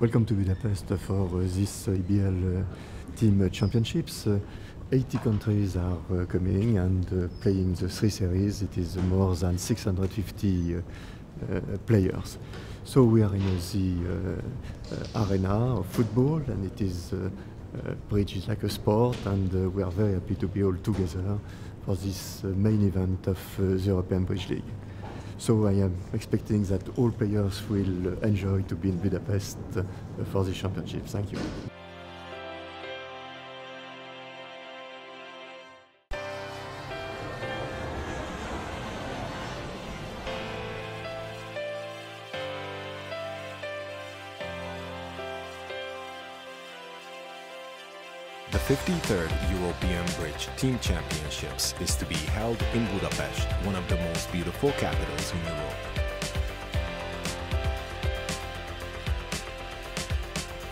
Welcome to Budapest for this IBL team championships. 80 countries are coming and playing the three series. It is more than 650 players. So we are in the arena of football, and it is bridge is like a sport, and we are very happy to be all together for this main event of the European Bridge League. So I am expecting that all players will enjoy to be in Budapest for the championship. Thank you. The 53rd European Bridge Team Championships is to be held in Budapest, one of the most beautiful capitals in Europe.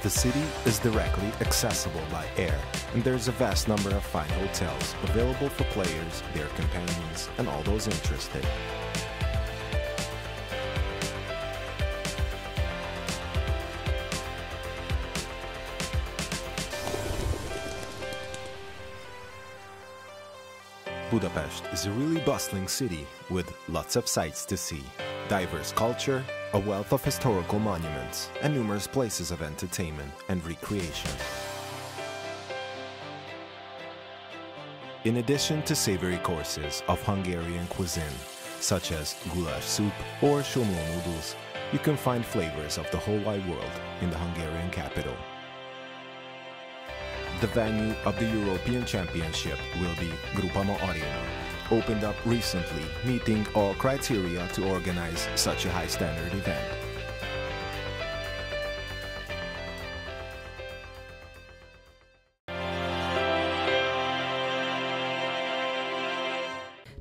The city is directly accessible by air, and there's a vast number of fine hotels available for players, their companions, and all those interested. Budapest is a really bustling city with lots of sights to see, diverse culture, a wealth of historical monuments, and numerous places of entertainment and recreation. In addition to savory courses of Hungarian cuisine, such as goulash soup or somló noodles, you can find flavors of the whole wide world in the Hungarian capital. The venue of the European Championship will be Groupama Arena, opened up recently, meeting all criteria to organize such a high-standard event.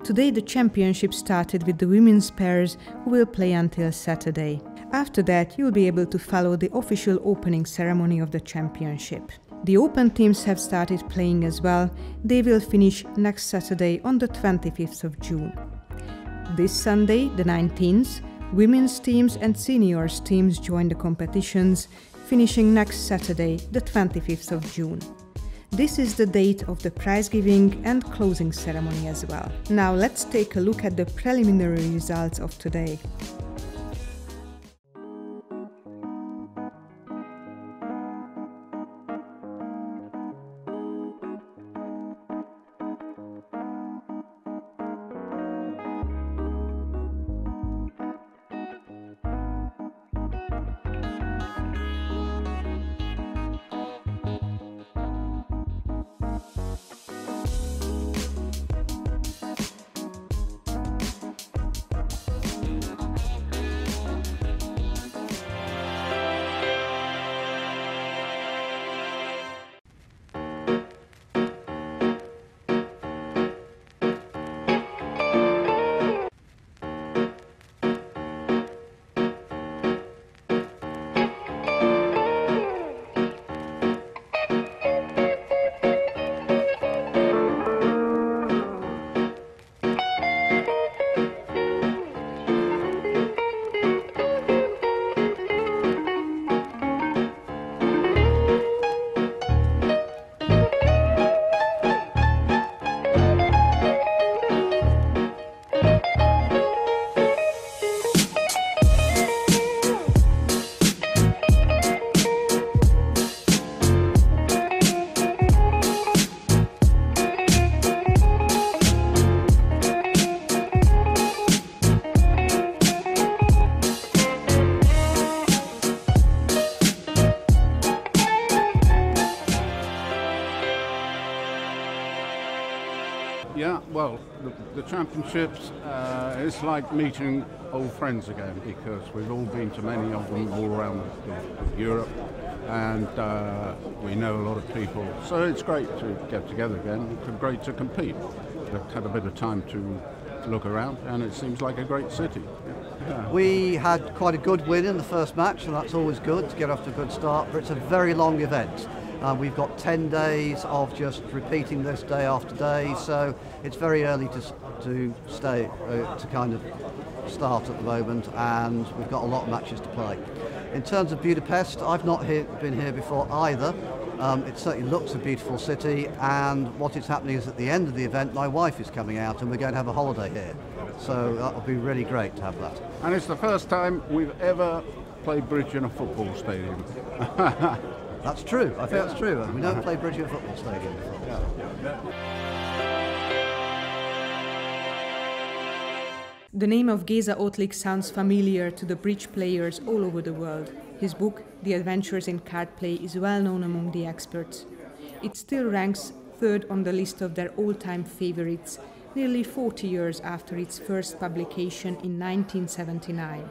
Today the championship started with the women's pairs, who will play until Saturday. After that, you'll be able to follow the official opening ceremony of the championship. The open teams have started playing as well. They will finish next Saturday on the 25th of June. This Sunday, the 19th, women's teams and seniors teams join the competitions, finishing next Saturday, the 25th of June. This is the date of the prize giving and closing ceremony as well. Now let's take a look at the preliminary results of today. Yeah, well, the championships, it's like meeting old friends again, because we've all been to many of them all around Europe, and we know a lot of people. So it's great to get together again. It's great to compete. I've had a bit of time to look around, and it seems like a great city. Yeah. We had quite a good win in the first match, and that's always good to get off to a good start, but it's a very long event. We've got 10 days of just repeating this day after day, so it's very early to kind of start at the moment, and we've got a lot of matches to play. In terms of Budapest, I've not been here before either. It certainly looks a beautiful city, and what is happening is at the end of the event my wife is coming out and we're going to have a holiday here. So that will be really great to have that. And it's the first time we've ever played bridge in a football stadium. That's true, I think that's true. We don't play bridge in a football stadium before. The name of Géza Ottlik sounds familiar to the bridge players all over the world. His book, The Adventures in Card Play, is well known among the experts. It still ranks third on the list of their all-time favorites, nearly 40 years after its first publication in 1979.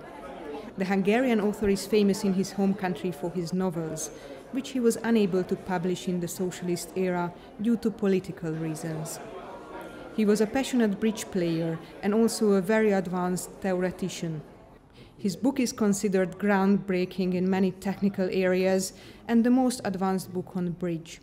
The Hungarian author is famous in his home country for his novels, which he was unable to publish in the socialist era due to political reasons. He was a passionate bridge player and also a very advanced theoretician. His book is considered groundbreaking in many technical areas and the most advanced book on bridge.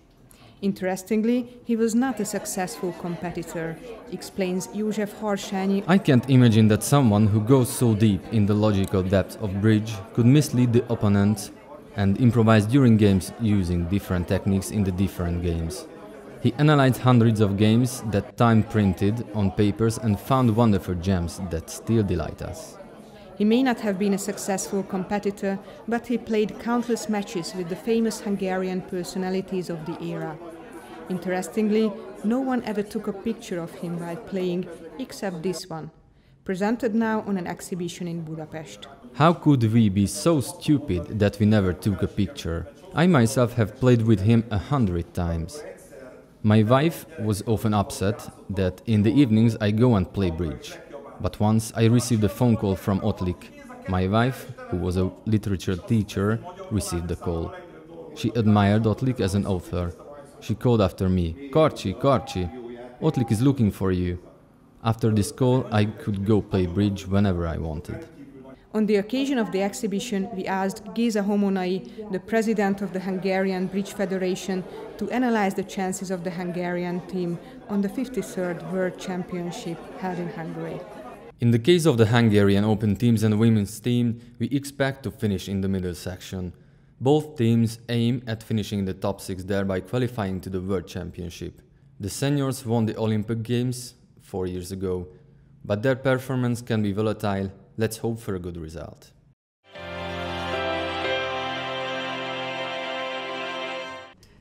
Interestingly, he was not a successful competitor, explains József Harsányi. I can't imagine that someone who goes so deep in the logical depth of bridge could mislead the opponent and improvise during games using different techniques in the different games. He analyzed hundreds of games that time printed on papers and found wonderful gems that still delight us. He may not have been a successful competitor, but he played countless matches with the famous Hungarian personalities of the era. Interestingly, no one ever took a picture of him while playing, except this one, presented now on an exhibition in Budapest. How could we be so stupid that we never took a picture? I myself have played with him 100 times. My wife was often upset that in the evenings I go and play bridge. But once I received a phone call from Ottlik. My wife, who was a literature teacher, received the call. She admired Ottlik as an author. She called after me, "Karcsi, Karcsi, Ottlik is looking for you." After this call, I could go play bridge whenever I wanted. On the occasion of the exhibition, we asked Géza Homonai, the president of the Hungarian Bridge Federation, to analyze the chances of the Hungarian team on the 53rd World Championship held in Hungary. In the case of the Hungarian Open teams and women's team, we expect to finish in the middle section. Both teams aim at finishing in the top 6, thereby qualifying to the World Championship. The seniors won the Olympic Games 4 years ago, but their performance can be volatile. Let's hope for a good result.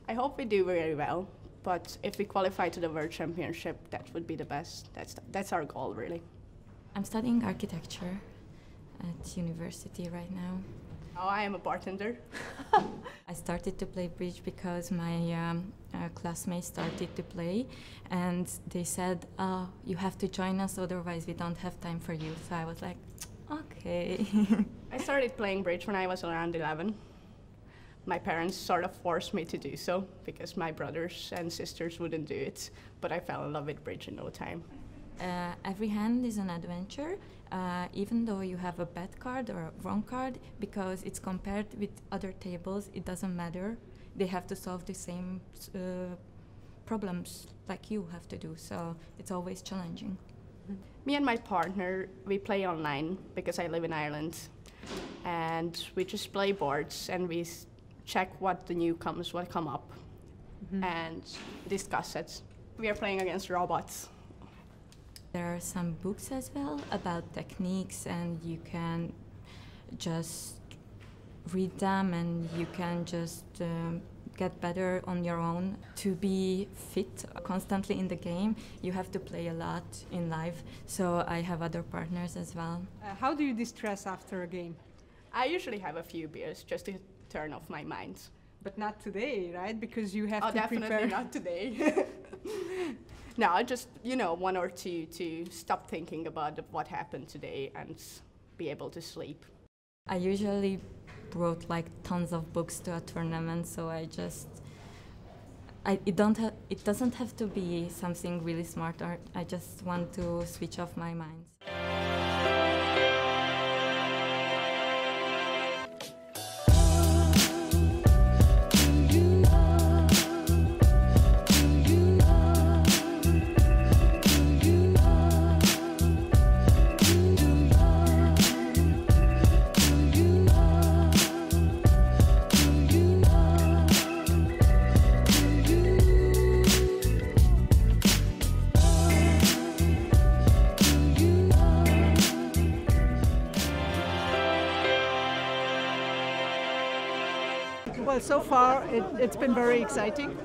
I hope we do very well, but if we qualify to the World Championship, that would be the best. That's our goal, really. I'm studying architecture at university right now. Oh, I am a bartender. I started to play bridge because my classmates started to play, and they said, "Oh, you have to join us, otherwise we don't have time for you." So I was like, okay. I started playing bridge when I was around 11. My parents sort of forced me to do so because my brothers and sisters wouldn't do it, but I fell in love with bridge in no time. Every hand is an adventure, even though you have a bad card or a wrong card, because it's compared with other tables, it doesn't matter. They have to solve the same problems like you have to do, so it's always challenging. Me and my partner, we play online because I live in Ireland, and we just play boards and we check what the newcomers will come up and discuss it. We are playing against robots. There are some books as well about techniques, and you can just read them and you can just get better on your own. To be fit constantly in the game, you have to play a lot in life, so I have other partners as well. How do you distress after a game? I usually have a few beers just to turn off my mind. But not today, right? Because you have to definitely prepare. Not today. No, just, one or two to stop thinking about what happened today and be able to sleep. I usually brought like tons of books to a tournament, so it doesn't have to be something really smart, or I just want to switch off my mind. Well, so far it's been very exciting.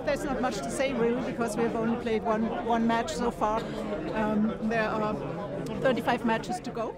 There's not much to say really because we've only played one match so far. There are 35 matches to go.